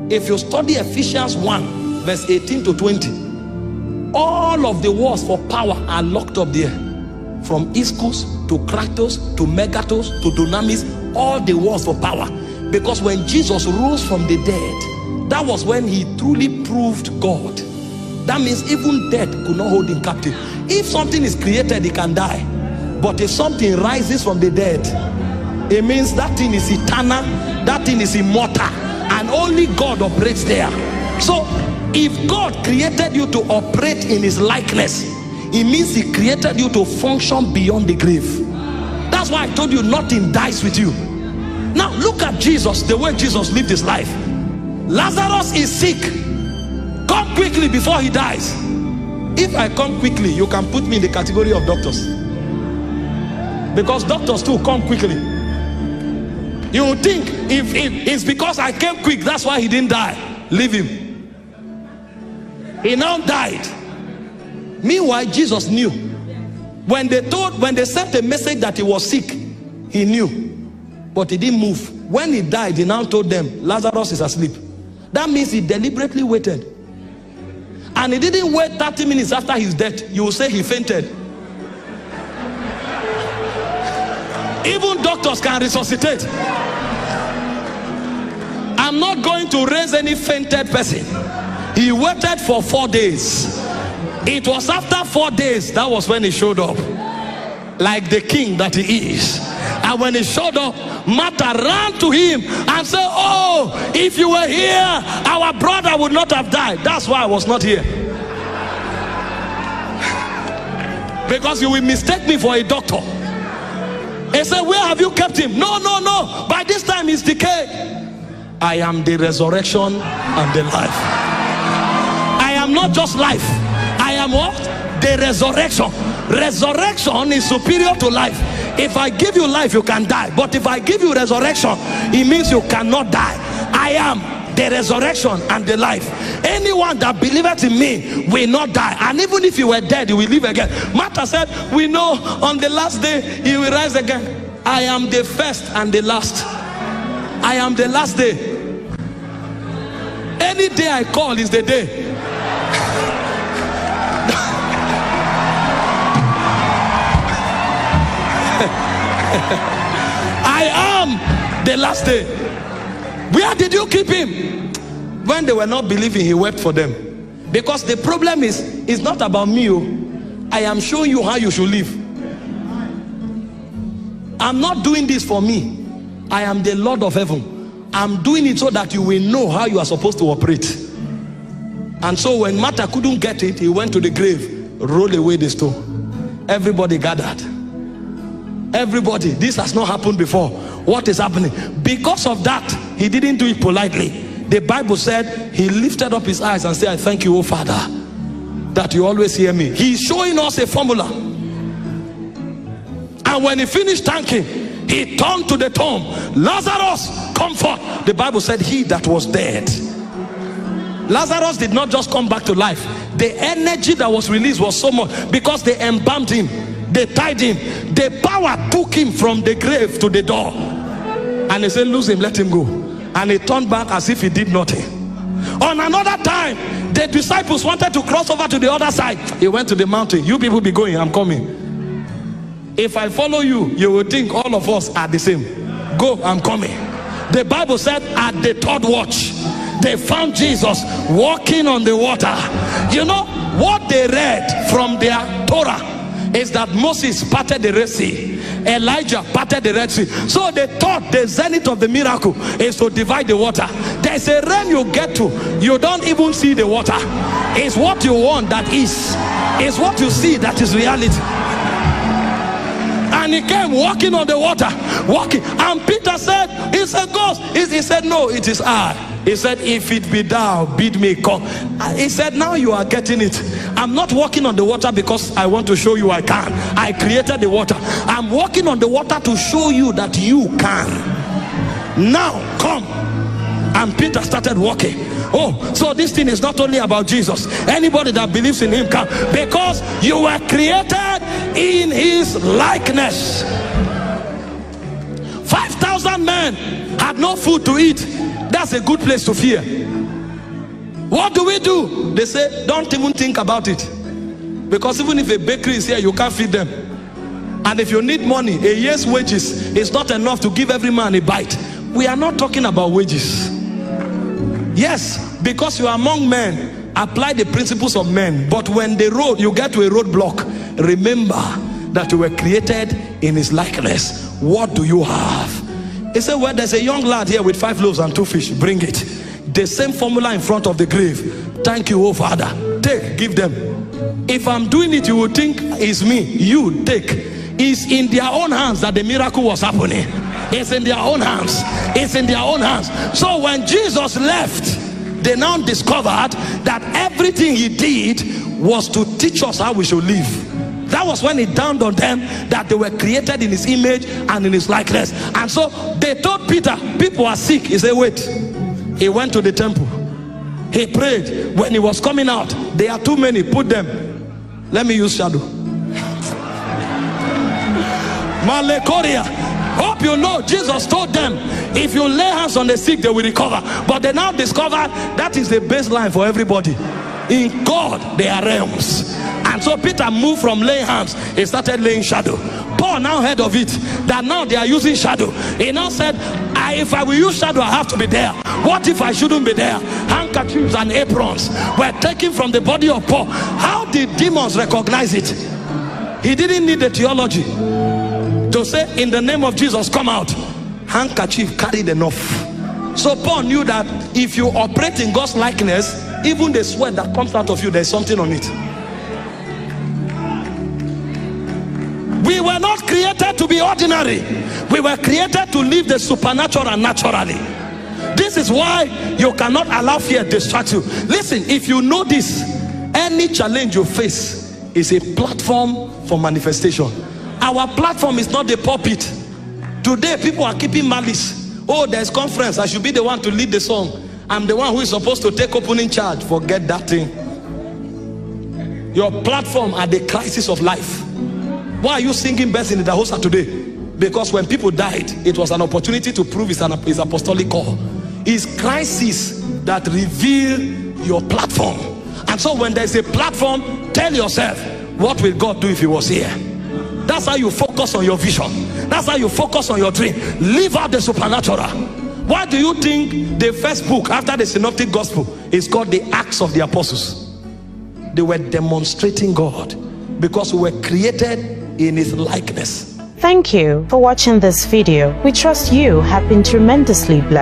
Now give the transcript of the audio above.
If you study Ephesians 1 verse 18 to 20, all of the wars for power are locked up there. From iskos to kratos to megatos to dunamis, all the wars for power. Because when Jesus rose from the dead, that was when he truly proved God. That means even death could not hold him captive. If something is created, it can die. But if something rises from the dead, it means that thing is eternal, that thing is immortal, and only God operates there. So if God created you to operate in his likeness, it means he created you to function beyond the grave. That's why I told you nothing dies with you. Now look at Jesus, the way Jesus lived his life. Lazarus is sick. Come quickly before he dies. If I come quickly, you can put me in the category of doctors, because doctors too come quickly. You think if it's because I came quick, that's why he didn't die. Leave him. He now died. Meanwhile, Jesus knew. When they sent a message that he was sick, he knew, but he didn't move. When he died, he now told them Lazarus is asleep. That means he deliberately waited. And he didn't wait 30 minutes after his death. You will say he fainted. Even doctors can resuscitate. I'm not going to raise any fainted person. He waited for 4 days. It was after 4 days, that was when he showed up, like the king that he is. And when he showed up, Martha ran to him and said, oh, if you were here, our brother would not have died. That's why I was not here. Because you will mistake me for a doctor. He said, where have you kept him? No, no, no. By this time he's decayed. I am the resurrection and the life. I am not just life. I am what? The resurrection. Resurrection is superior to life. If I give you life, you can die. But if I give you resurrection, it means you cannot die. I am the resurrection and the life. Anyone that believeth in me will not die. And even if you were dead, you will live again. Martha said, we know on the last day he will rise again. I am the first and the last. I am the last day. Any day I call is the day. I am the last day. Where did you keep him? When they were not believing, he wept for them. Because the problem is, it's not about me. I am showing you how you should live. I'm not doing this for me. I am the Lord of heaven. I'm doing it so that you will know how you are supposed to operate. And so when Martha couldn't get it, he went to the grave, rolled away the stone. Everybody gathered. Everybody, this has not happened before. What is happening? Because of that, he didn't do it politely. The Bible said he lifted up his eyes and said, I thank you, O Father, that you always hear me. He's showing us a formula. And when he finished thanking, he turned to the tomb. Lazarus, come forth. The Bible said he that was dead. Lazarus did not just come back to life. The energy that was released was so much, because they embalmed him. They tied him. The power took him from the grave to the door. And they said, lose him, let him go. And he turned back as if he did nothing. On another time, the disciples wanted to cross over to the other side. He went to the mountain. You people be going, I'm coming. If I follow you, you will think all of us are the same. Go, I'm coming. The Bible said at the third watch, they found Jesus walking on the water. You know what they read from their Torah is that Moses parted the Red Sea, Elijah parted the Red Sea. So they thought the zenith of the miracle is to divide the water. There's a realm you get to, you don't even see the water. It's what you want that is. It's what you see that is reality. And he came walking on the water, walking. And Peter said, it's a ghost. He said, no, it is I. He said, if it be thou, bid me come. He said, now you are getting it. I'm not walking on the water because I want to show you I can. I created the water. I'm walking on the water to show you that you can. Now come. And Peter started walking. Oh, so this thing is not only about Jesus. Anybody that believes in him can. Because you were created in his likeness. 5,000 men had no food to eat. That's a good place to fear. What do? They say, don't even think about it. Because even if a bakery is here, you can't feed them. And if you need money, a year's wages is not enough to give every man a bite. We are not talking about wages. Yes, because you are among men, apply the principles of men. But when you get to a roadblock, remember that you were created in his likeness. What do you have? He said, well, there's a young lad here with 5 loaves and 2 fish. Bring it. The same formula in front of the grave. Thank you, oh Father. Take, give them. If I'm doing it, you will think it's me. You take. It's in their own hands that the miracle was happening. It's in their own hands. It's in their own hands. So when Jesus left, they now discovered that everything he did was to teach us how we should live. That was when it dawned on them that they were created in his image and in his likeness. And so they told Peter, people are sick. He said, wait. He went to the temple. He prayed. When he was coming out, there are too many. Put them. Let me use shadow. Malekoria. Hope you know Jesus told them, if you lay hands on the sick, they will recover. But they now discovered that is the baseline for everybody. In God, there are realms. And so Peter moved from laying hands. He started laying shadow. Paul now heard of it, that now they are using shadow. He now said, if I will use shadow, I have to be there. What if I shouldn't be there? Handkerchiefs and aprons were taken from the body of Paul. How did demons recognize it? He didn't need the theology to say, in the name of Jesus, come out. Handkerchief carried enough. So Paul knew that if you operate in God's likeness, even the sweat that comes out of you, there's something on it. We were not created to be ordinary. We were created to live the supernatural naturally. This is why you cannot allow fear to distract you. Listen, if you know this, any challenge you face is a platform for manifestation. Our platform is not the pulpit. Today people are keeping malice. Oh, there's conference, I should be the one to lead the song. I'm the one who is supposed to take opening charge. Forget that thing. Your platform are the crisis of life. Why are you singing best in the Dahosa today? Because when people died, it was an opportunity to prove his apostolic call. It's crisis that reveal your platform. And so when there's a platform, tell yourself, what will God do if he was here? That's how you focus on your vision. That's how you focus on your dream. Live out the supernatural. Why do you think the first book after the synoptic gospel is called the Acts of the Apostles? They were demonstrating God because we were created in his likeness. Thank you for watching this video. We trust you have been tremendously blessed.